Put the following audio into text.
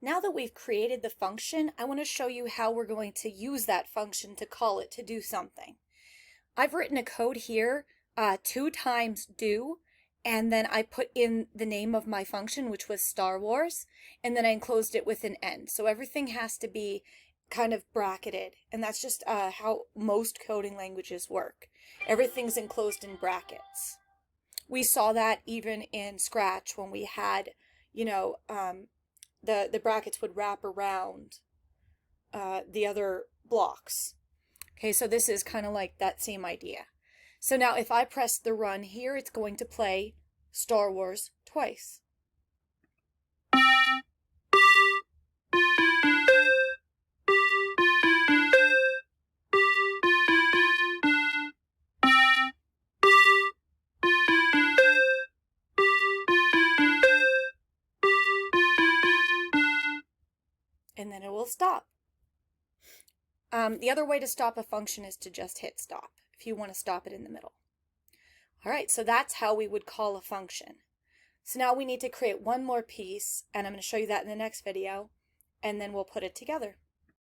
Now that we've created the function, I want to show you how we're going to use that function to call it to do something. I've written a code here, 2 times do, and then I put in the name of my function, which was Star Wars, and then I enclosed it with an N. So everything has to be kind of bracketed, and that's just how most coding languages work. Everything's enclosed in brackets. We saw that even in Scratch when we had, you know, the brackets would wrap around the other blocks. Okay, so this is kind of like that same idea. So now if I press the run here, it's going to play Star Wars twice. And then it will stop. The other way to stop a function is to just hit stop if you want to stop it in the middle. All right, so that's how we would call a function. So now we need to create one more piece, and I'm going to show you that in the next video, and then we'll put it together.